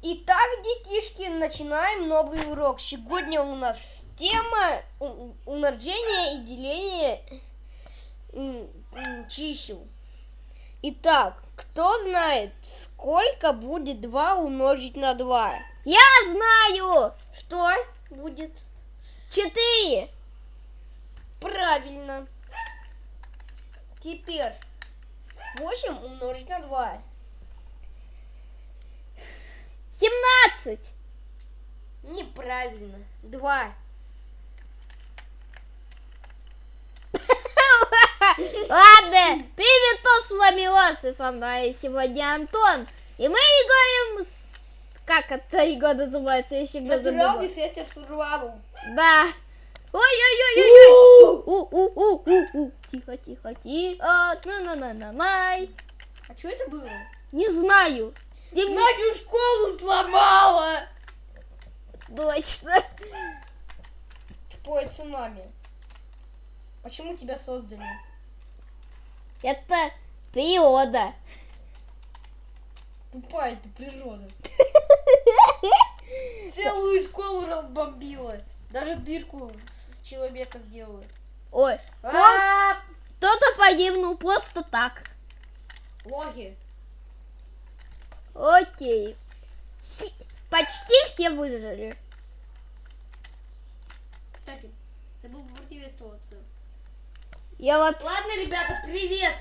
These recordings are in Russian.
Итак, детишки, начинаем новый урок. Сегодня у нас тема умножения и деления чисел. Итак, кто знает, сколько будет 2 умножить на 2? Я знаю! Что будет? 4. Правильно. Теперь 8 умножить на 2. 17. Неправильно. 2. Ладно, привет, с вами Лос, и со мной сегодня Антон. И мы играем как эта игра называется? Я всегда Natural забываю. Disaster Survival. Да. Ой-ой-ой-ой-ой. Тихо, тихо, тихо. На-на-на-на-най. А что это было? Не знаю. Надю школу сломала. Точно. Тупое цунами. Почему тебя создали? Это природа. Тупая ты природа. Целую школу разбомбила. Даже дырку с человека сделала. Ой, кто-то погибнул просто так. Логи. Окей. Почти все выжили. Кстати, забыл поприветствоваться. Ладно, ребята, привет.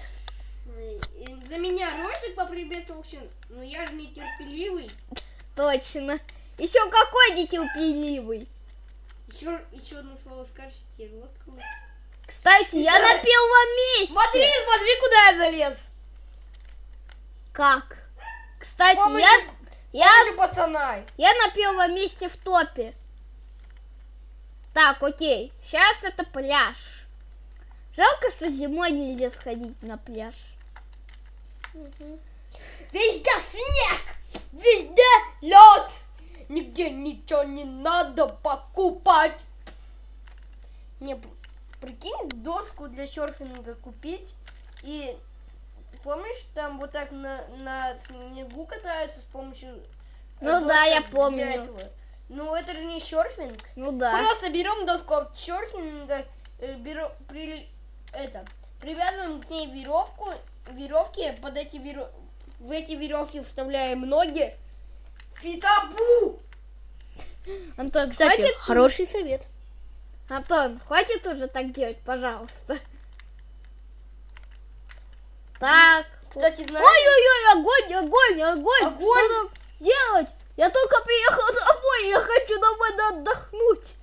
За меня Ростик поприветствовался, но я же нетерпеливый. Точно. Еще какой нетерпеливый. Еще одно слово скажете, вот круто. Кстати, я на первом месте. Смотри, куда я залез. Как? Кстати, пацана. я на первом месте в топе. Так, окей. Сейчас это пляж. Жалко, что зимой нельзя сходить на пляж. Везде снег, везде лед. Нигде ничего не надо покупать. Мне прикинь, доску для серфинга купить. И помнишь, там вот так на снегу катаются с помощью... Ну да, я помню. Ну это же не серфинг. Ну да. Просто берем доску от серфинга, привязываем к ней веревки, в эти веревки вставляем ноги. Фитабу! Антон, Кстати, хватит хороший совет. Антон, хватит уже так делать, пожалуйста. Так. Кстати, знаешь... Ой-ой-ой, огонь. Что нам делать? Я только приехал домой, я хочу домой отдохнуть.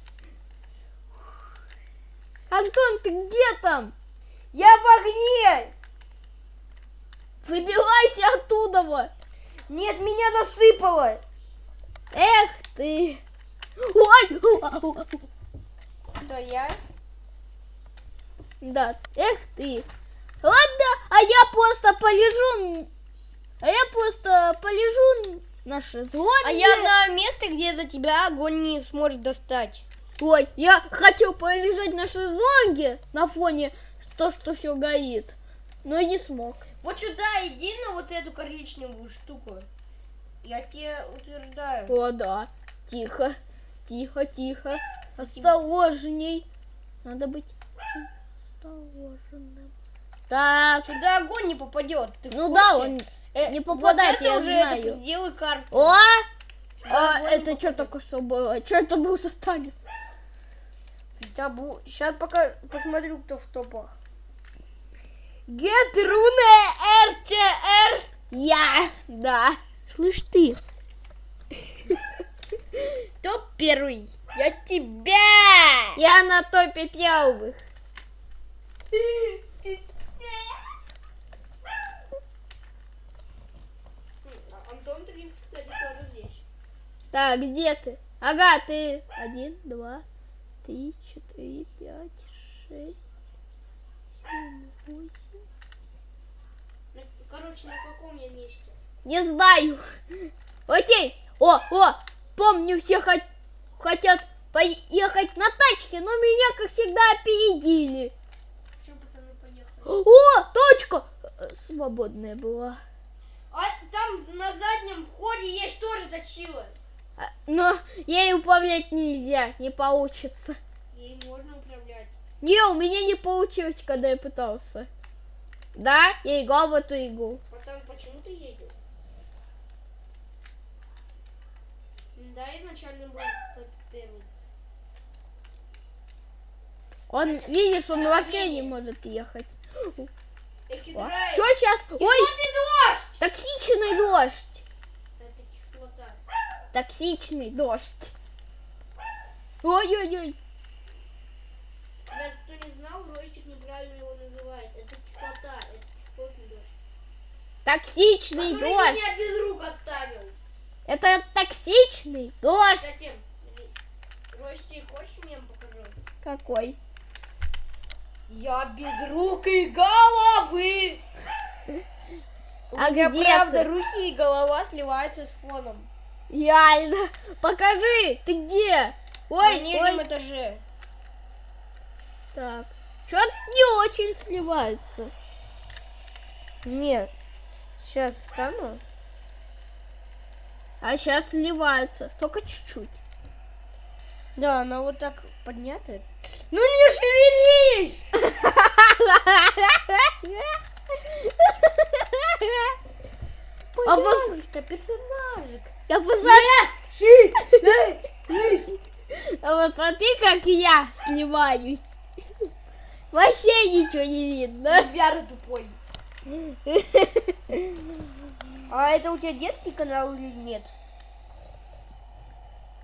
Антон, ты где там? Я в огне! Выбирайся оттуда. Нет, меня засыпало. Эх ты. Ой. Да я? Да, эх ты. Ладно, а я просто полежу на шезлонге. А я знаю место, где до тебя огонь не сможет достать. Ой, я хотел полежать на шезлонге на фоне то, что все горит, но не смог. Вот сюда иди на вот эту коричневую штуку. Я тебе утверждаю. О, да. Тихо. Осторожней. Надо быть очень осторожным. Так. Сюда огонь не попадет. Ну да, он не попадает, вот это я уже знаю. Это пределы карты. О! Это что только что было? Что это был за танец? Сейчас пока посмотрю, кто в топах. Гетруне РЧР. Я, да. Слышь ты. Топ первый. Я тебя. Я на топе первых. Антон Триф, кстати, тоже здесь. Так, где ты? Ага, ты 1, 2, 3, 4, 5, 6, 7, 8. Короче, на каком я месте? Не знаю. Окей. О, помню, все хотят поехать на тачке, но меня, как всегда, опередили. Все, пацаны, поехали. О, точка свободная была. А там на заднем входе есть тоже наскочила. Но ей управлять нельзя, не получится. Ей можно управлять. Не, у меня не получилось, когда я пытался. Да, я играл в эту игру. Пацан, почему ты едешь? Да, изначально был тот первый. Он, видишь, он вообще не может ехать. Если Что драйв. сейчас? Ой, Дождь! токсичный дождь. Это кислота. Токсичный дождь. Ой-ой-ой. Ребят, кто не знал, Ростик неправильно его называет. Это кислота, это кислотный дождь. Токсичный Который дождь. меня без рук оставил. Это токсичный дождь. Затем, Ростик, хочешь мем покажу? Какой? Я без рук и головы. У А меня где правда ты? руки и голова сливаются с фоном. Реально. Покажи, ты где? На Ой, нижнем ой. этаже. Так. Что-то не очень сливается. Нет. Сейчас стану. А сейчас сливается. Только чуть-чуть. Да, она вот так поднятая. Ну не шевелись! Пожалуйста, персонажик. Я посмотри, а посмотри, как я сливаюсь. Вообще ничего не видно. Ребята тупой. А это у тебя детский канал или нет?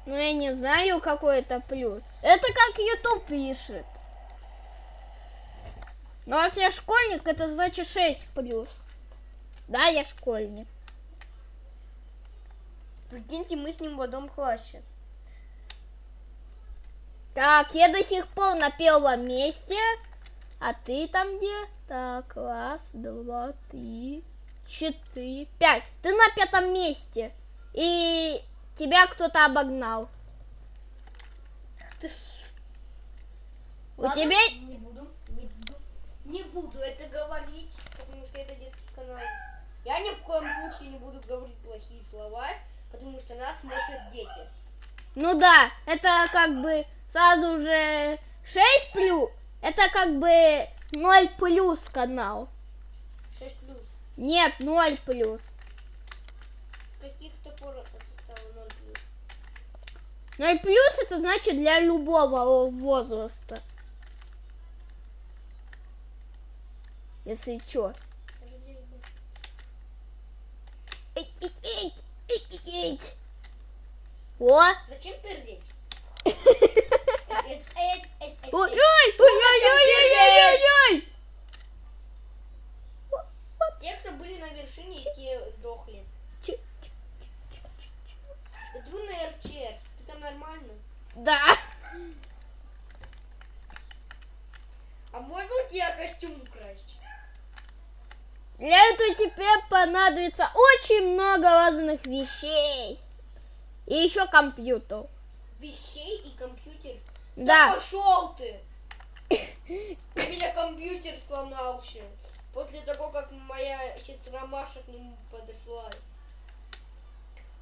Ну, я не знаю, какой это плюс. Это как YouTube пишет. Но если я школьник, это значит 6 плюс. Да, я школьник. Прикиньте, мы с ним в одном классе. Так, я до сих пор на первом месте. А ты там где? Так, раз, два, три, 4, 5. Ты на 5-м месте. И тебя кто-то обогнал. Ты... У Ладно, тебя... Не буду это говорить, потому что это детский канал. Я ни в коем случае не буду говорить плохие слова, потому что нас смотрят дети. Ну да, это как бы сразу же 6 плюс. Это как бы 0 плюс канал. 6 плюс. Нет, 0 плюс. С каких-то пор это стало 0 плюс. 0 плюс это значит для любого возраста. Если чё. О! Зачем пердеть? Ой-ой-ой-ой-ой-ой-ой-ой! Те, кто были на вершине, те сдохли. Иду на РЧР. Ты там нормально? Да. А можно у тебя костюм украсть? Для этого тебе понадобится очень много разных вещей. И еще компьютер. Вещей и компьютер? Да. Пошел ты! У меня компьютер сломался. После того, как моя сестра Маша к нему подошла.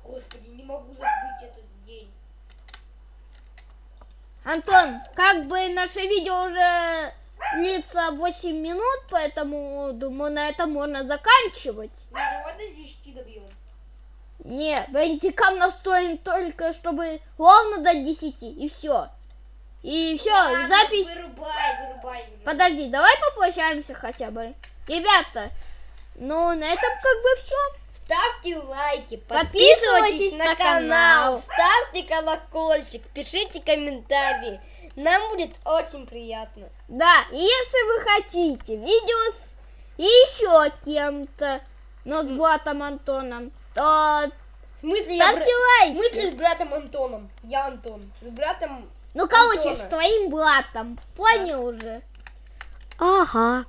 Господи, не могу забыть этот день. Антон, как бы наше видео уже длится 8 минут, поэтому, думаю, на этом можно заканчивать. Ну, давай до 10 добьем. Не, бандикам настроен только, чтобы ровно до 10, и все. И все, Ладно, запись... Вырубай. Подожди, давай попрощаемся хотя бы. Ребята, ну на этом как бы все. Ставьте лайки, Подписывайтесь на канал. ставьте колокольчик, пишите комментарии. Нам будет очень приятно. Да, и если вы хотите видео с еще кем-то, но с братом Антоном, то В смысле, ставьте в лайки. смысле с братом Антоном? Я Антон. С братом Ну, короче, Антона. с твоим братом. Понял уже? Ага.